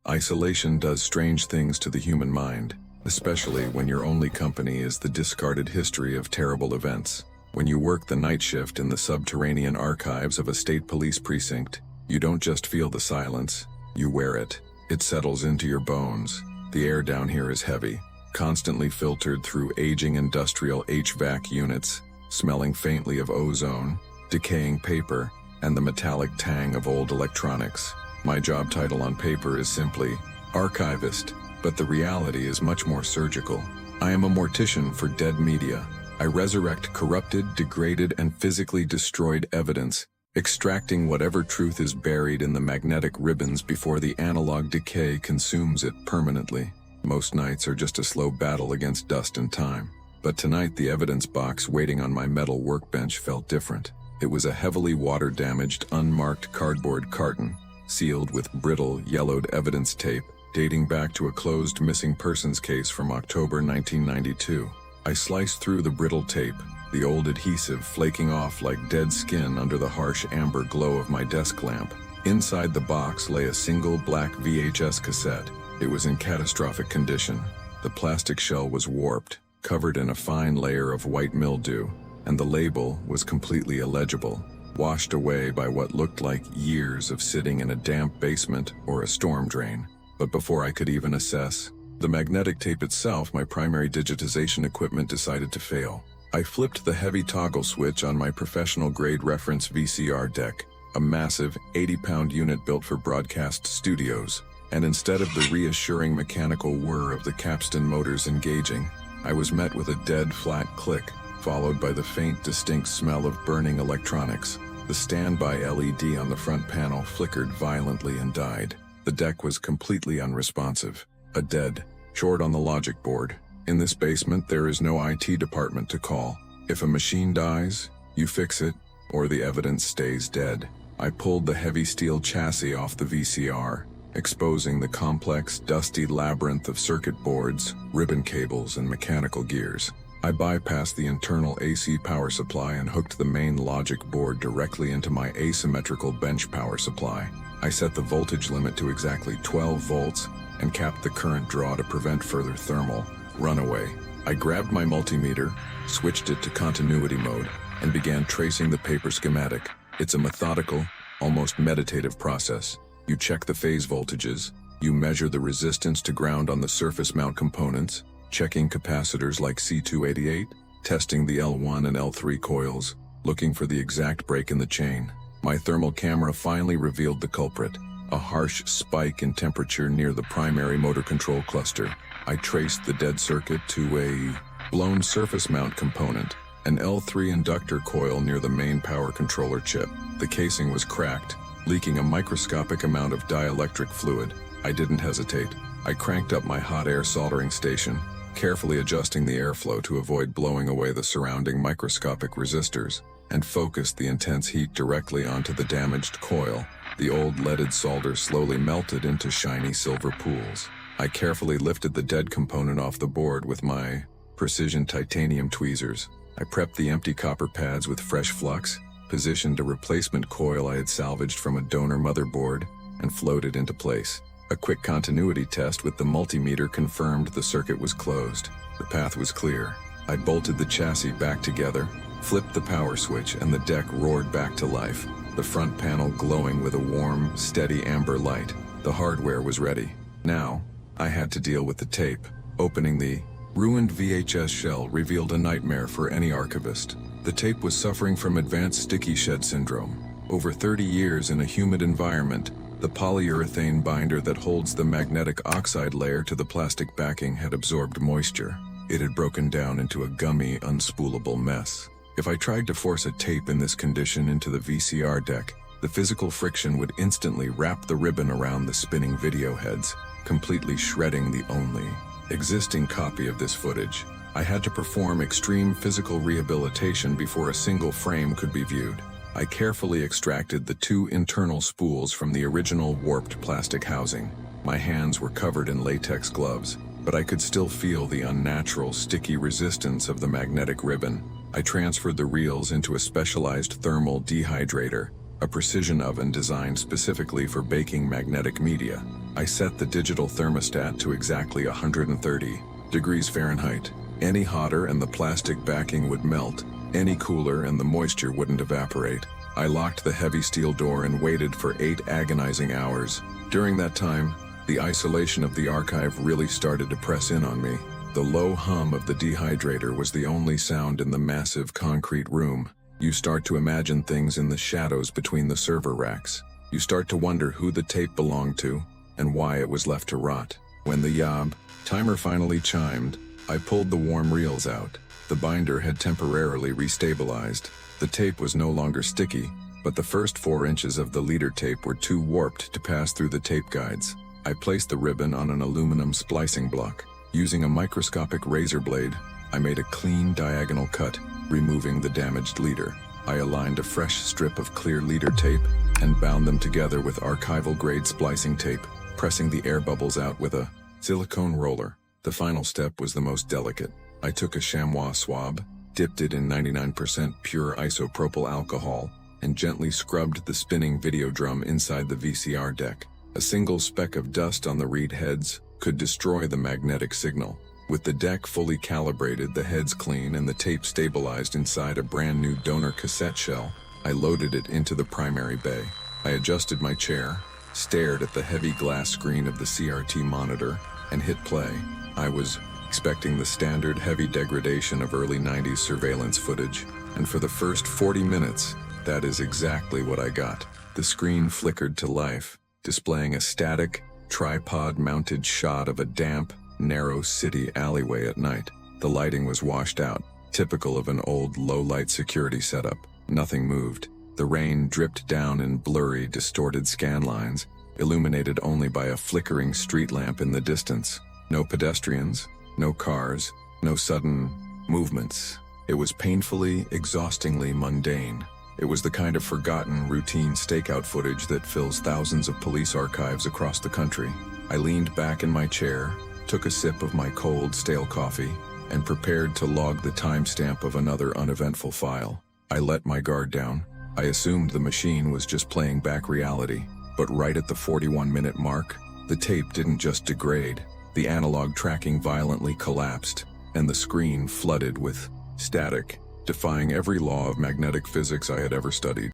Isolation does strange things to the human mind, especially when your only company is the discarded history of terrible events. When you work the night shift in the subterranean archives of a state police precinct, you don't just feel the silence, you wear it. It settles into your bones. The air down here is heavy, constantly filtered through aging industrial HVAC units, smelling faintly of ozone, decaying paper, and the metallic tang of old electronics. My job title on paper is simply archivist, but the reality is much more surgical. I am a mortician for dead media. I resurrect corrupted, degraded, and physically destroyed evidence, extracting whatever truth is buried in the magnetic ribbons before the analog decay consumes it permanently. Most nights are just a slow battle against dust and time. But tonight the evidence box waiting on my metal workbench felt different. It was a heavily water-damaged, unmarked cardboard carton, sealed with brittle, yellowed evidence tape, dating back to a closed missing persons case from October 1992. I sliced through the brittle tape, the old adhesive flaking off like dead skin under the harsh amber glow of my desk lamp. Inside the box lay a single black VHS cassette. It was in catastrophic condition. The plastic shell was warped, covered in a fine layer of white mildew, and the label was completely illegible, washed away by what looked like years of sitting in a damp basement or a storm drain. But before I could even assess the magnetic tape itself, my primary digitization equipment decided to fail. I flipped the heavy toggle switch on my professional-grade reference VCR deck, a massive 80-pound unit built for broadcast studios, and instead of the reassuring mechanical whir of the capstan motors engaging, I was met with a dead, flat click, followed by the faint, distinct smell of burning electronics. The standby LED on the front panel flickered violently and died. The deck was completely unresponsive. A dead short on the logic board. In this basement, there is no IT department to call. If a machine dies, you fix it, or the evidence stays dead. I pulled the heavy steel chassis off the VCR, exposing the complex, dusty labyrinth of circuit boards, ribbon cables, and mechanical gears. I bypassed the internal AC power supply and hooked the main logic board directly into my asymmetrical bench power supply. I set the voltage limit to exactly 12 volts and capped the current draw to prevent further thermal runaway. I grabbed my multimeter, switched it to continuity mode, and began tracing the paper schematic. It's a methodical, almost meditative process. You check the phase voltages, you measure the resistance to ground on the surface mount components, checking capacitors like C288, testing the L1 and L3 coils, looking for the exact break in the chain. My thermal camera finally revealed the culprit, a harsh spike in temperature near the primary motor control cluster. I traced the dead circuit to a blown surface mount component, an L3 inductor coil near the main power controller chip. The casing was cracked, leaking a microscopic amount of dielectric fluid. I didn't hesitate. I cranked up my hot air soldering station, carefully adjusting the airflow to avoid blowing away the surrounding microscopic resistors, and focused the intense heat directly onto the damaged coil. The old leaded solder slowly melted into shiny silver pools. I carefully lifted the dead component off the board with my precision titanium tweezers. I prepped the empty copper pads with fresh flux, positioned a replacement coil I had salvaged from a donor motherboard, and floated into place. A quick continuity test with the multimeter confirmed the circuit was closed. The path was clear. I bolted the chassis back together, flipped the power switch, and the deck roared back to life, the front panel glowing with a warm, steady amber light. The hardware was ready. Now, I had to deal with the tape. Opening the ruined VHS shell revealed a nightmare for any archivist. The tape was suffering from advanced sticky shed syndrome. Over 30 years in a humid environment, the polyurethane binder that holds the magnetic oxide layer to the plastic backing had absorbed moisture. It had broken down into a gummy, unspoolable mess. If I tried to force a tape in this condition into the VCR deck, the physical friction would instantly wrap the ribbon around the spinning video heads, completely shredding the only existing copy of this footage. I had to perform extreme physical rehabilitation before a single frame could be viewed. I carefully extracted the 2 internal spools from the original warped plastic housing. My hands were covered in latex gloves, but I could still feel the unnatural, sticky resistance of the magnetic ribbon. I transferred the reels into a specialized thermal dehydrator, a precision oven designed specifically for baking magnetic media. I set the digital thermostat to exactly 130 degrees Fahrenheit. Any hotter and the plastic backing would melt, any cooler and the moisture wouldn't evaporate. I locked the heavy steel door and waited for 8 agonizing hours. During that time, the isolation of the archive really started to press in on me. The low hum of the dehydrator was the only sound in the massive concrete room. You start to imagine things in the shadows between the server racks. You start to wonder who the tape belonged to and why it was left to rot. When the yob timer finally chimed, I pulled the warm reels out. The binder had temporarily restabilized. The tape was no longer sticky, but the first 4 inches of the leader tape were too warped to pass through the tape guides. I placed the ribbon on an aluminum splicing block. Using a microscopic razor blade, I made a clean diagonal cut, removing the damaged leader. I aligned a fresh strip of clear leader tape and bound them together with archival-grade splicing tape, pressing the air bubbles out with a silicone roller. The final step was the most delicate. I took a chamois swab, dipped it in 99% pure isopropyl alcohol, and gently scrubbed the spinning video drum inside the VCR deck. A single speck of dust on the reed heads could destroy the magnetic signal. With the deck fully calibrated, the heads clean, and the tape stabilized inside a brand new donor cassette shell, I loaded it into the primary bay. I adjusted my chair, stared at the heavy glass screen of the CRT monitor, and hit play. I was expecting the standard heavy degradation of early 90s surveillance footage, and for the first 40 minutes, that is exactly what I got. The screen flickered to life, displaying a static, tripod-mounted shot of a damp, narrow city alleyway at night. The lighting was washed out, typical of an old low-light security setup. Nothing moved. The rain dripped down in blurry, distorted scan lines, illuminated only by a flickering street lamp in the distance. No pedestrians, no cars, no sudden movements. It was painfully, exhaustingly mundane. It was the kind of forgotten, routine stakeout footage that fills thousands of police archives across the country. I leaned back in my chair, took a sip of my cold, stale coffee, and prepared to log the timestamp of another uneventful file. I let my guard down. I assumed the machine was just playing back reality. But right at the 41-minute mark, the tape didn't just degrade. The analog tracking violently collapsed, and the screen flooded with static, defying every law of magnetic physics I had ever studied.